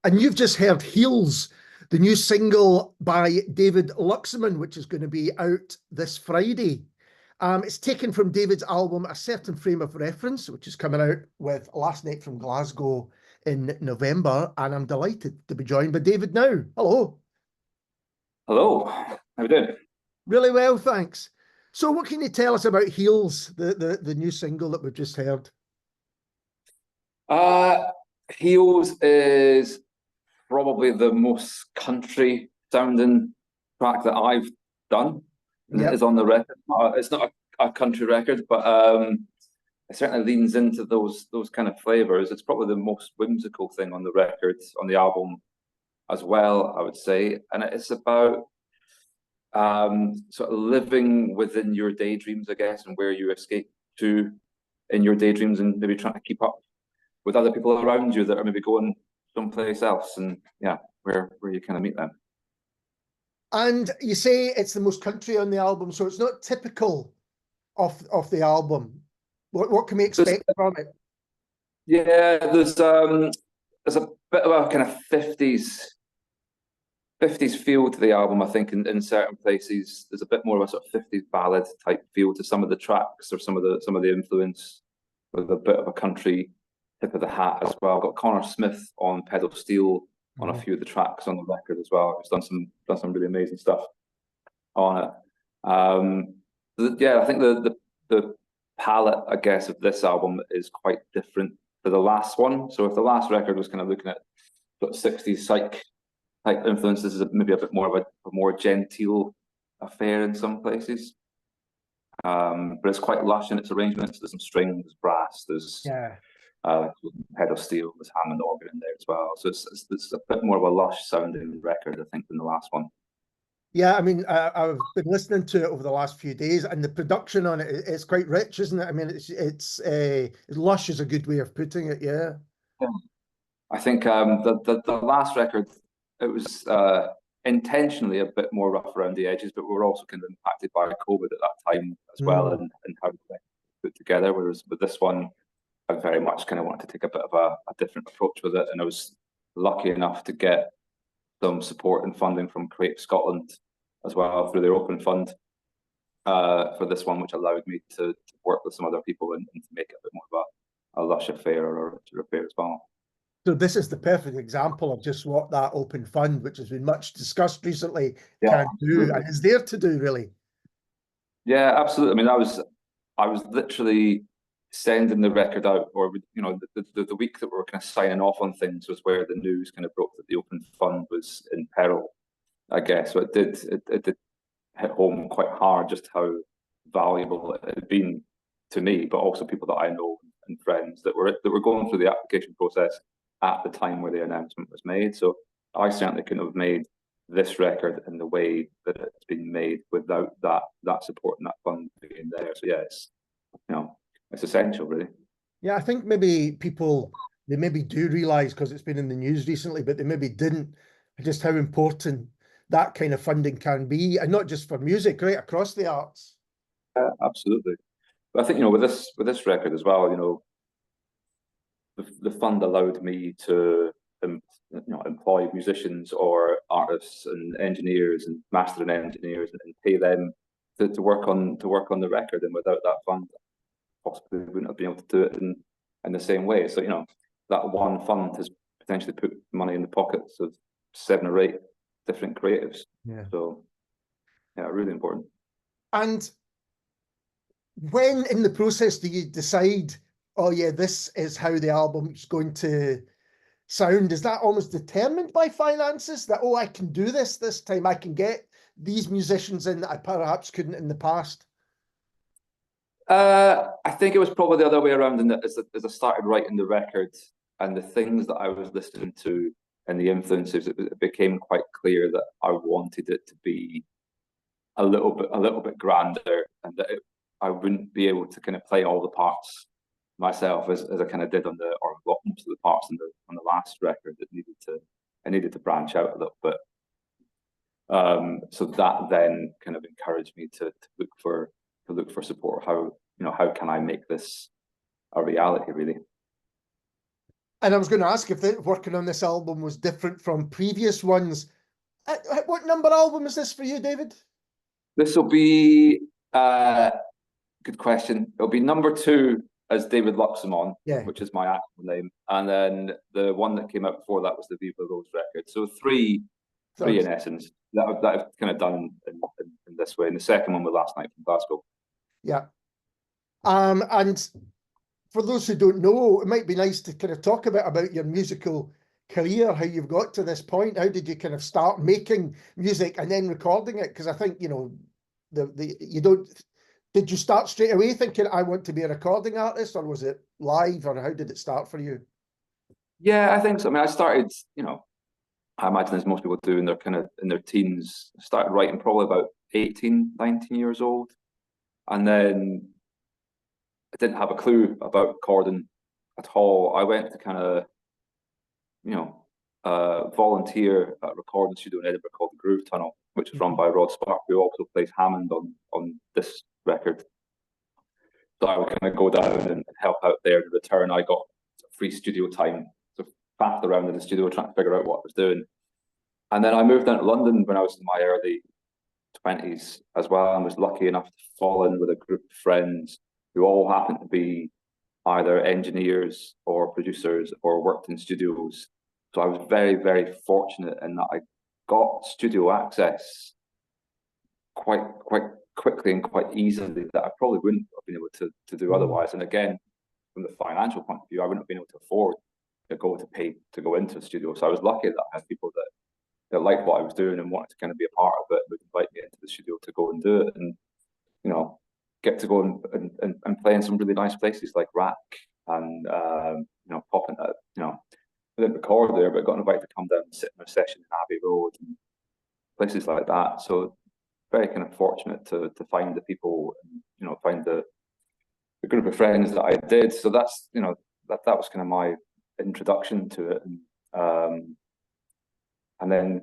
And you've just heard Heels, the new single by David Luximon, which is going to be out this Friday. It's taken from David's album A Certain Frame of Reference, which is coming out with Last Night from Glasgow in November. And I'm delighted to be joined by David now. Hello. Hello. How are you doing? Really well, thanks. So what can you tell us about Heels, the new single that we've just heard? Heels is probably the most country sounding track that I've done. Yeah. Is on the record. It's not a country record, but it certainly leans into those kind of flavors. It's probably the most whimsical thing on the record, on the album as well, I would say. And it's about sort of living within your daydreams, I guess, and where you escape to in your daydreams, and maybe trying to keep up with other people around you that are maybe going someplace else, and yeah, where you kind of meet them. And you say it's the most country on the album, so it's not typical of the album. What can we expect from it? Yeah, there's a bit of a kind of 50s feel to the album, I think, in certain places. There's a bit more of a sort of 50s ballad type feel to some of the tracks, or some of the influence, with a bit of a country tip of the hat as well. I've got Connor Smith on pedal steel on a few of the tracks on the record as well. He's done some really amazing stuff on it. Yeah, I think the palette, I guess, of this album is quite different to the last one. So if the last record was kind of looking at sort of 60s psych type influence, this is maybe a bit more of a more genteel affair in some places. But it's quite lush in its arrangements. There's some strings, there's brass, there's pedal steel, there's Hammond organ in there as well. So it's a bit more of a lush sounding record, I think, than the last one. Yeah, I mean, I've been listening to it over the last few days, and the production on it is quite rich, isn't it? I mean, it's lush is a good way of putting it. Yeah. I think the last record, it was intentionally a bit more rough around the edges, but we were also kind of impacted by COVID at that time as well, and how we put together. Whereas with this one, I very much kind of wanted to take a bit of a different approach with it, and I was lucky enough to get some support and funding from Creative Scotland as well through their open fund for this one, which allowed me to work with some other people and to make it a bit more of a lush affair or a richer affair as well. So this is the perfect example of just what that open fund, which has been much discussed recently, can do, and is there to do, really. Yeah, absolutely. I mean, I was literally sending the record out, or the week that we were kind of signing off on things was where the news kind of broke that the open fund was in peril, I guess. So it did hit home quite hard just how valuable it had been to me, but also people that I know and friends that were going through the application process at the time where the announcement was made. So I certainly couldn't have made this record in the way that it's been made without that support and that fund being there. So yeah, it's essential, really. Yeah, I think maybe people, they maybe do realize, because it's been in the news recently, but they maybe didn't, just how important that kind of funding can be, and not just for music, right across the arts. Absolutely. But I think with this record as well, the fund allowed me to employ musicians or artists and engineers and mastering engineers and pay them to work on the record, and without that fund, possibly wouldn't have been able to do it in the same way. So that one fund has potentially put money in the pockets of 7 or 8 different creatives. Yeah. So yeah, really important. And when in the process do you decide, oh yeah, this is how the album's going to sound? Is that almost determined by finances, that, oh, I can do this time, I can get these musicians in that I perhaps couldn't in the past? I think it was probably the other way around, in that as I started writing the record and the things that I was listening to and the influences, it became quite clear that I wanted it to be a little bit grander, and that I wouldn't be able to kind of play all the parts myself as I kind of did most of the parts on the last record. I needed to branch out a little bit. So that then kind of encouraged me to look for support. How can I make this a reality, really? And I was going to ask if working on this album was different from previous ones. What number album is this for you, David? This will be good question. It'll be number 2 as David Luximon, Yeah. which is my actual name, and then the one that came out before that was the Viva Rose record. So three in essence that I've kind of done in this way. And the second one was Last Night from Glasgow. Yeah. And for those who don't know, it might be nice to kind of talk a bit about your musical career, how you've got to this point. How did you kind of start making music and then recording it? Because I think, you know, did you start straight away thinking I want to be a recording artist, or was it live, or how did it start for you? Yeah, I think so. I mean, I started, you know, I imagine as most people do in their teens, I started writing probably about 18, 19 years old. And then I didn't have a clue about recording at all. I went to kind of, you know, volunteer at a recording studio in Edinburgh called the Groove Tunnel, which is run by Rod Spark, who also plays Hammond on this record. So I would kind of go down and help out there. In return, I got free studio time, so faffed around in the studio trying to figure out what I was doing. And then I moved down to London when I was in my early 20s as well, and was lucky enough to fall in with a group of friends who all happened to be either engineers or producers or worked in studios. So I was very, very fortunate in that I got studio access quite quickly and quite easily that I probably wouldn't have been able to do otherwise. And again, from the financial point of view, I wouldn't have been able to afford to pay to go into a studio. So I was lucky that I had people that liked what I was doing and wanted to kind of be a part of it, would invite me into the studio to go and do it, and you know, get to go and play in some really nice places like Rack, and you know, popping at, you know, I didn't record there, but got invited to come down and sit in a session in Abbey Road and places like that. So very kind of fortunate to find the people, and, you know, find the group of friends that I did. So that's, you know, that was kind of my introduction to it. And then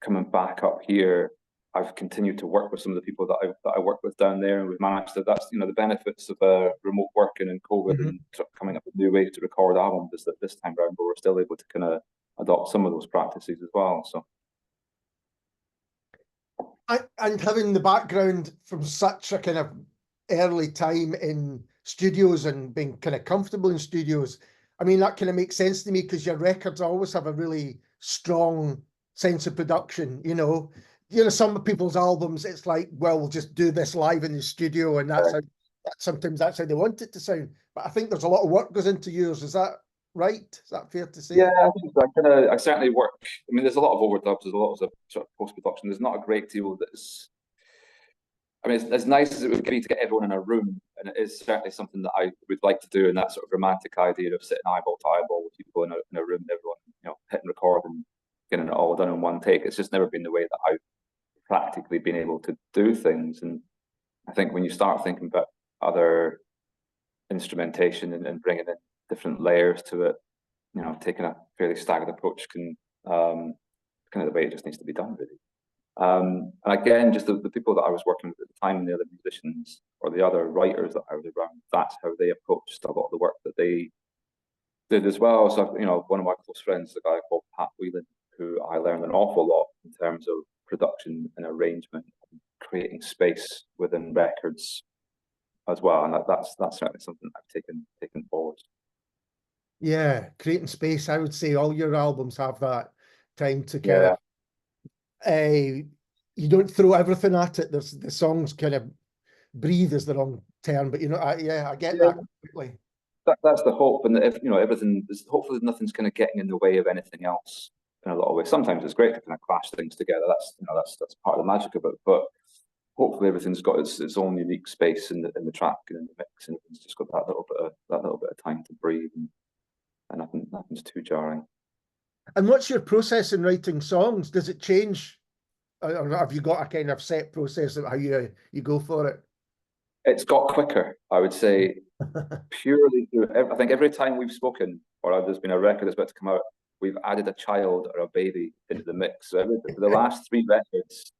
coming back up here, I've continued to work with some of the people that I work with down there, and we've managed to. That's, you know, the benefits of remote working and COVID and coming up with new ways to record albums, is that this time around we're still able to kind of adopt some of those practices as well. So. And having the background from such a kind of early time in studios and being kind of comfortable in studios, I mean, that kind of makes sense to me, because your records always have a really strong sense of production. You know, some people's albums, it's like, well, we'll just do this live in the studio, and sometimes that's how they want it to sound. But I think there's a lot of work goes into yours. Is that right? Is that fair to say? Yeah, I think so. I certainly work. I mean, there's a lot of overdubs, there's a lot of sort of post-production. There's not a great deal that's. I mean, as nice as it would be to get everyone in a room, and it is certainly something that I would like to do, and that sort of romantic idea of sitting eyeball to eyeball with people in a room, and everyone, you know, hitting record and getting it all done in one take. It's just never been the way that I've practically been able to do things. And I think when you start thinking about other instrumentation and bringing in different layers to it, you know, taking a fairly staggered approach can kind of the way it just needs to be done, really. And again, just the people that I was working with at the time, and the other musicians or the other writers that I was around, that's how they approached a lot of the work that they did as well. So, you know, one of my close friends, a guy called Pat Whelan, who I learned an awful lot in terms of production and arrangement, and creating space within records as well. And that's certainly something I've taken forward. Yeah, creating space. I would say all your albums have that time to kind of. You don't throw everything at it. There's the songs kind of breathe is the wrong term, but you know, I get that completely. That's the hope, and if, you know, hopefully nothing's kind of getting in the way of anything else in a lot of ways. Sometimes it's great to kind of clash things together. That's, you know, that's part of the magic of it. But hopefully everything's got its own unique space in the track and in the mix, and it's just got that little bit of time to breathe, and nothing's too jarring. And what's your process in writing songs? Does it change, or have you got a kind of set process of how you go for it? It's got quicker, I would say, purely through. I think every time we've spoken, or there's been a record that's about to come out, we've added a child or a baby into the mix. So for the last 3 records,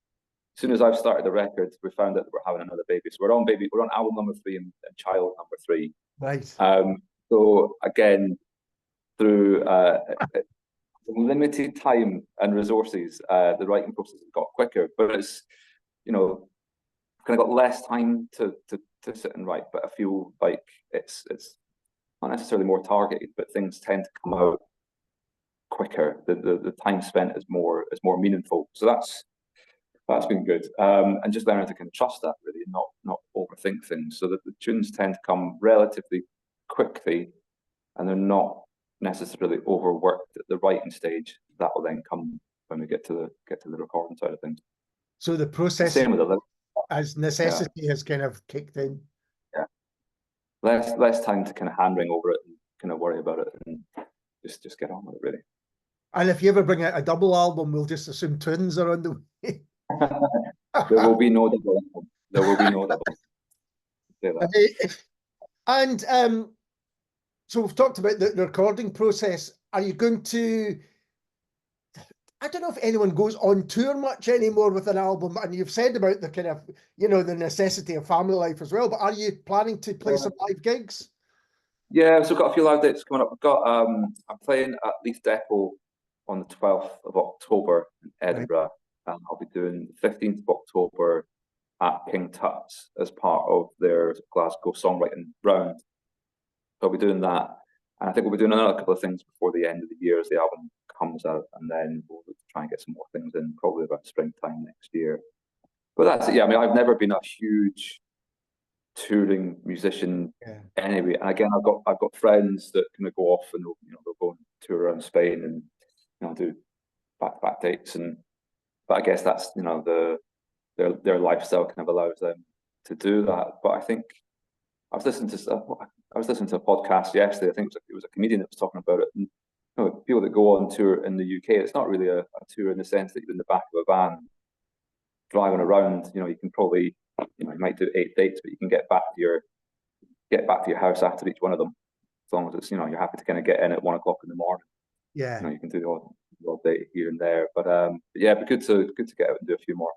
as soon as I've started the record, we found that we're having another baby. So we're on album number 3 and child number 3. Right. So again, through limited time and resources, the writing process has got quicker, but it's, you know, kind of got less time to sit and write, but I feel like it's not necessarily more targeted, but things tend to come out quicker. The time spent is more meaningful. So that's been good. And just learning to kind of trust that really, and not overthink things, so that the tunes tend to come relatively quickly, and they're not necessarily overworked at the writing stage. That will then come when we get to the recording side of things. So the process, same with the as necessity has kind of kicked in. Yeah, less time to kind of hand wring over it and kind of worry about it, and just get on with it really. And if you ever bring out a double album, we'll just assume twins are on the way. There will be no double. There will be no double. Say that. And so we've talked about the recording process. Are you going to, I don't know if anyone goes on tour much anymore with an album, and you've said about the kind of, you know, the necessity of family life as well, but are you planning to play some live gigs? Yeah, so we've got a few live dates coming up. We've got, I'm playing at Leith Depot on the 12th of October in Edinburgh, and I'll be doing the 15th of October at King Tut's as part of their Glasgow songwriting round. So I'll be doing that, and I think we'll be doing another couple of things before the end of the year as the album comes out, and then we'll try and get some more things in probably about springtime next year. But that's it. Yeah, I mean, I've never been a huge touring musician anyway, and again, I've got friends that kind of go off and they'll go and tour around Spain and do back dates, but I guess that's their lifestyle kind of allows them to do that. But I think I was listening to a podcast yesterday. I think it was a comedian that was talking about it. And people that go on tour in the UK, it's not really a tour in the sense that you're in the back of a van driving around. You can probably you might do 8 dates, but you can get back to your house after each one of them, as long as it's you're happy to kind of get in at 1 o'clock in the morning. Yeah, you can do the odd date here and there, but yeah, it'd be good to get out and do a few more.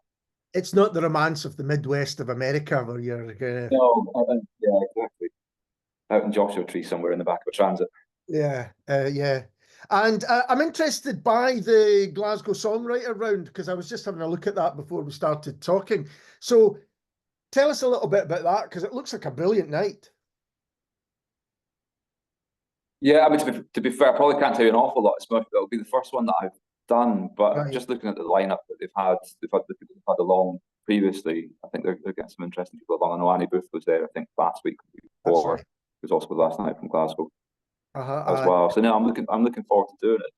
It's not the romance of the Midwest of America where you're gonna. No, yeah, exactly. Out in Joshua Tree somewhere in the back of a transit. Yeah, yeah. And I'm interested by the Glasgow Songwriter Round, because I was just having a look at that before we started talking. So tell us a little bit about that, because it looks like a brilliant night. Yeah, I mean, to be fair, I probably can't tell you an awful lot. It'll be the first one that I've done, but just looking at the lineup that they've had along previously, I think they're getting some interesting people along. I know Annie Booth was there, I think, last week before. Right. He was also last night from Glasgow as well. So no, I'm looking forward to doing it.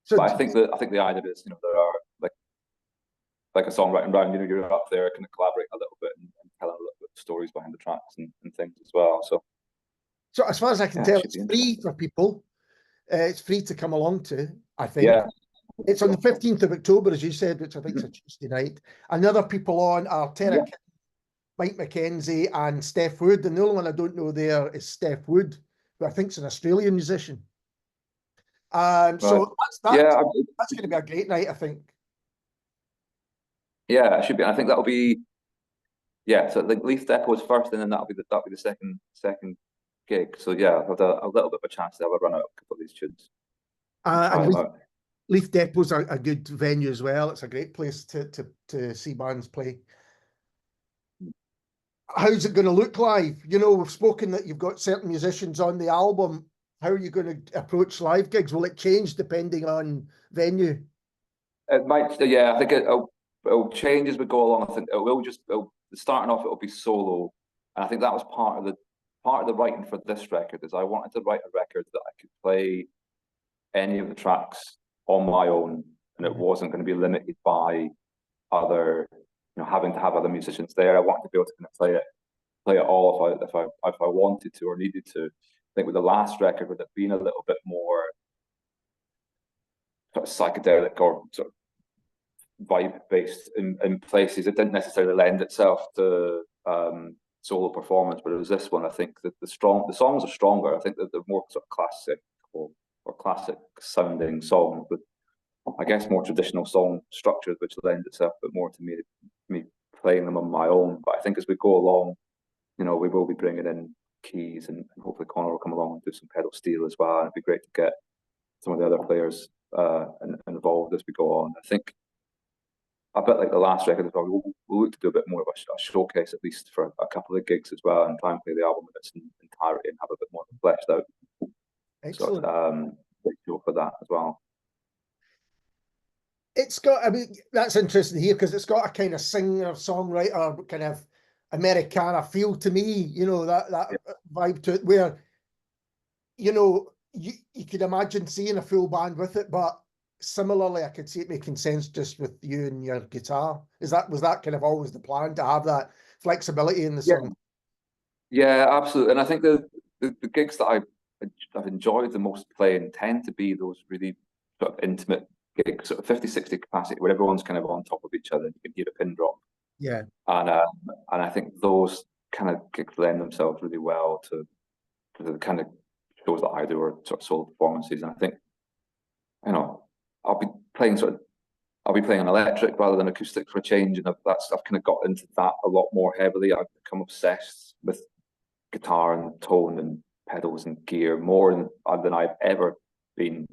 So but I think the idea is, there are like a songwriting round. You're up there, kind of collaborate a little bit and tell a little bit of stories behind the tracks and things as well. So as far as I can tell, it's free for people. It's free to come along to, I think. Yeah. It's on the 15th of October, as you said, which I think is a Tuesday night. And the other people on are Tara, Mike McKenzie and Steph Wood. And the only one I don't know there is Steph Wood, who I think is an Australian musician. So that's going to be a great night, I think. Yeah, it should be. I think that'll be, so the Leith Depot is first, and then that'll be the second gig. So yeah, I've had a little bit of a chance to have a run out a couple of these tunes. And Leith Depot's a good venue as well. It's a great place to see bands play. How's it going to look live? We've spoken that you've got certain musicians on the album. How are you going to approach live gigs? Will it change depending on venue? It might, yeah. I think it'll change as we go along. I think starting off, it'll be solo. And I think that was part of the writing for this record, is I wanted to write a record that I could play any of the tracks on my own, and it wasn't going to be limited by other, having to have other musicians there. I wanted to be able to kind of play it all if I wanted to or needed to. I think with the last record, with it being a little bit more sort of psychedelic or sort of vibe based in places, it didn't necessarily lend itself to solo performance. But it was this one. I think that the songs are stronger. I think that they're more sort of classic or classic sounding songs with, I guess, more traditional song structures, which lend itself a bit more to me playing them on my own. But I think as we go along, we will be bringing in keys, and hopefully Connor will come along and do some pedal steel as well. And it'd be great to get some of the other players involved as we go on. I think a bit like the last record as well, we'll look to do a bit more of a showcase, at least for a couple of gigs as well, and try and play the album in its entirety and have a bit more fleshed out. Excellent. Show for that as well. It's got, I mean, that's interesting here because it's got a kind of singer-songwriter kind of Americana feel to me, you know, that vibe to it, where, you know, you could imagine seeing a full band with it, but similarly, I could see it making sense just with you and your guitar. Was that kind of always the plan, to have that flexibility in the song? Yeah, absolutely. And I think the gigs that I've enjoyed the most playing tend to be those really sort of intimate gigs, sort of 50-60 capacity, where everyone's kind of on top of each other and you can hear a pin drop. Yeah. And I think those kind of gigs lend themselves really well to the kind of shows that I do, or sort of solo performances. And I think, you know, I'll be playing on electric rather than acoustic for a change, and I've kind of got into that a lot more heavily. I've become obsessed with guitar and tone and pedals and gear more than I've ever been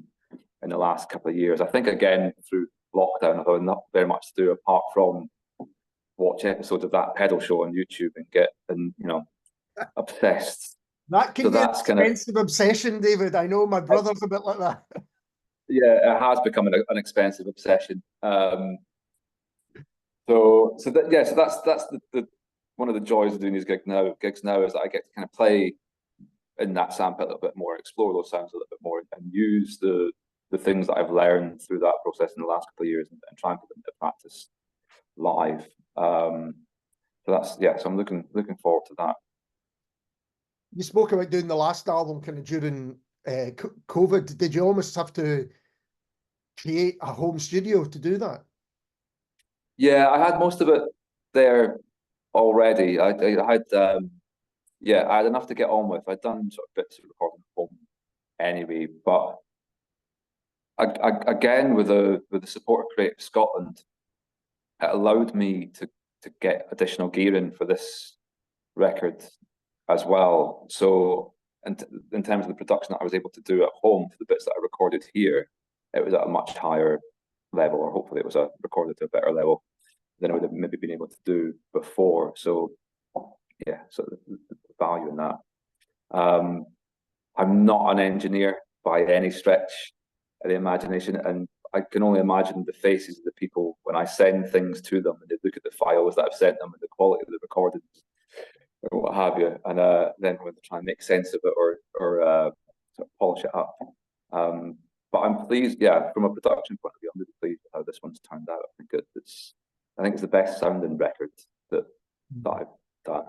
in the last couple of years. I think, again, through lockdown, I've had not very much to do apart from watch episodes of that pedal show on YouTube and get, you know, obsessed. That can be an expensive obsession, David. I know my brother's a bit like that. Yeah, it has become an expensive obsession. So that's the one of the joys of doing these gigs now is that I get to kind of play in that sandpit a little bit more, explore those sounds a little bit more, and use the things that I've learned through that process in the last couple of years and try and put them into practice live. So I'm looking forward to that. You spoke about doing the last album kind of during COVID. Did you almost have to create a home studio to do that? Yeah, I had most of it there already. I had enough to get on with. I'd done sort of bits of recording at home anyway, but again, with the support of Creative Scotland, it allowed me to get additional gear in for this record as well. So in terms of the production that I was able to do at home for the bits that I recorded here, it was at a much higher level, or hopefully it was recorded to a better level than I would have maybe been able to do before. So yeah, so the value in that. I'm not an engineer by any stretch of the imagination, and I can only imagine the faces of the people when I send things to them and they look at the files that I've sent them and the quality of the recordings or what have you, and then when they try and make sense of it or sort of polish it up. But I'm pleased, from a production point of view, I'm really pleased with how this one's turned out. I think it's the best sounding record that I've done,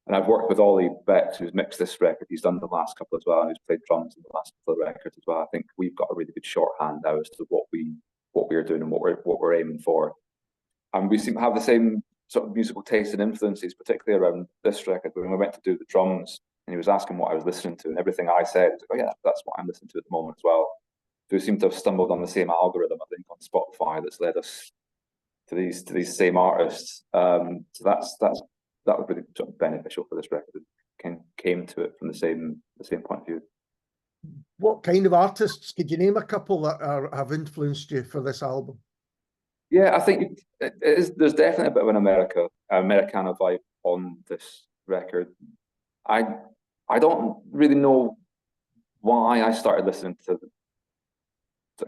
and I've worked with Ollie Betts, who's mixed this record. He's done the last couple as well, and he's played drums in the last couple of records as well. I think we've got a really good shorthand now as to what we're doing and what we're aiming for, and we seem to have the same sort of musical taste and influences, particularly around this record. When we went to do the drums, and he was asking what I was listening to, and everything I said was like, "Oh yeah, that's what I'm listening to at the moment as well." So we seem to have stumbled on the same algorithm, I think, on Spotify that's led us to these same artists. So that was really sort of beneficial for this record. It came to it from the same point of view. What kind of artists, could you name a couple that have influenced you for this album? Yeah, I think there's definitely a bit of an Americana vibe on this record. I don't really know why I started listening to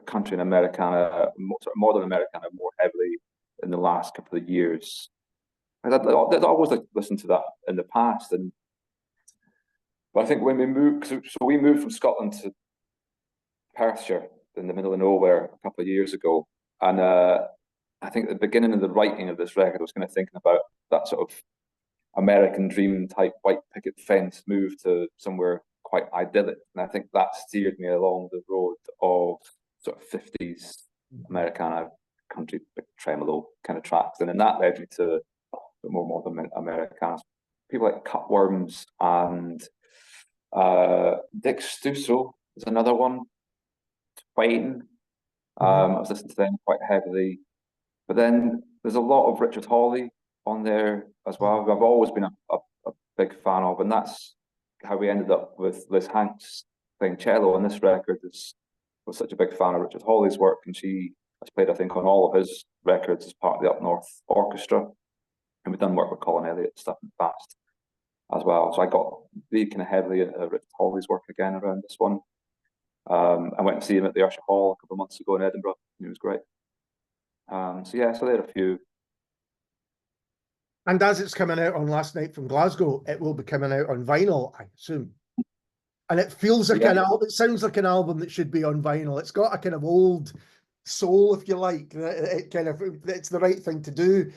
country and Americana, sort of modern Americana, more heavily in the last couple of years. I'd always like to listen to that in the past, but I think when we moved, so we moved from Scotland to Perthshire in the middle of nowhere a couple of years ago, and I think at the beginning of the writing of this record, I was kind of thinking about that sort of American dream type white picket fence move to somewhere quite idyllic, and I think that steered me along the road of sort of 50s Americana country, big tremolo kind of tracks, and then that led me to more modern Americana. People like Cutworms and Dick Stusso is another one. Twain. I was listening to them quite heavily. But then there's a lot of Richard Hawley on there as well. I've always been a big fan of, and that's how we ended up with Liz Hanks playing cello on this record. Was such a big fan of Richard Hawley's work, and she has played, I think, on all of his records as part of the Up North Orchestra, and we've done work with Colin Elliott and stuff in the past as well. So I got really kind of heavily into Richard Hawley's work again around this one. I went to see him at the Usher Hall a couple of months ago in Edinburgh, and it was great. So yeah, so there are a few. And as it's coming out on Last Night from Glasgow, it will be coming out on vinyl, I assume. And it feels like an album, it sounds like an album that should be on vinyl. It's got a kind of old soul, if you like. It's the right thing to do.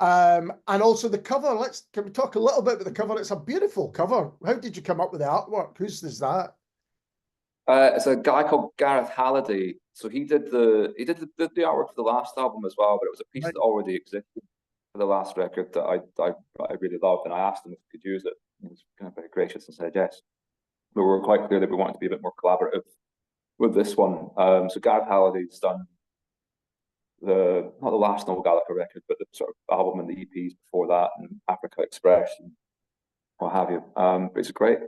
And also the cover, can we talk a little bit about the cover? It's a beautiful cover. How did you come up with the artwork? Whose is that? It's a guy called Gareth Halliday. So he did the artwork for the last album as well, but it was a piece that already existed for the last record that I really loved, and I asked him if we could use it. He was kind of very gracious and said yes. But we were quite clear that we wanted to be a bit more collaborative with this one. So Gareth Halliday's done not the last Noel Gallagher record, but the sort of album and the EPs before that, and Africa Express and what have you. But he's a great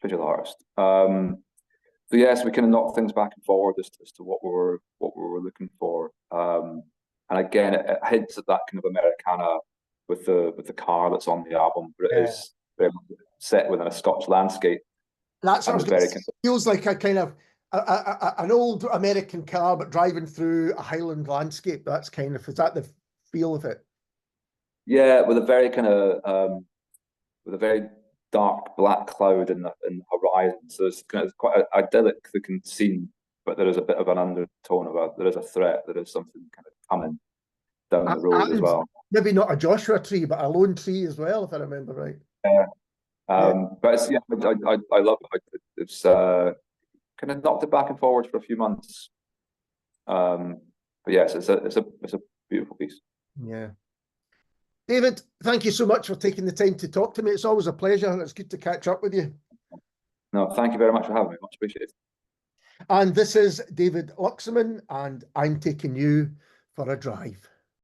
visual artist. So yes, we kind of knocked things back and forward as to what we were looking for. And again, it hints at that kind of Americana with the car that's on the album, but it is very much set within a Scotch landscape. That's what feels like a kind of an old American car, but driving through a Highland landscape. Is that the feel of it? Yeah, with a very kind of with a very dark black cloud in the horizon. So it's quite an idyllic looking scene, but there is a bit of an undertone there is a threat, there is something kind of coming down the road as well. Maybe not a Joshua tree, but a lone tree as well, if I remember right. Yeah. But it's, I love it. It's kind of knocked it back and forward for a few months. But yes, it's a beautiful piece. Yeah. David, thank you so much for taking the time to talk to me. It's always a pleasure, and it's good to catch up with you. No, thank you very much for having me. Much appreciated. And this is David Luximon, and I'm taking you for a drive.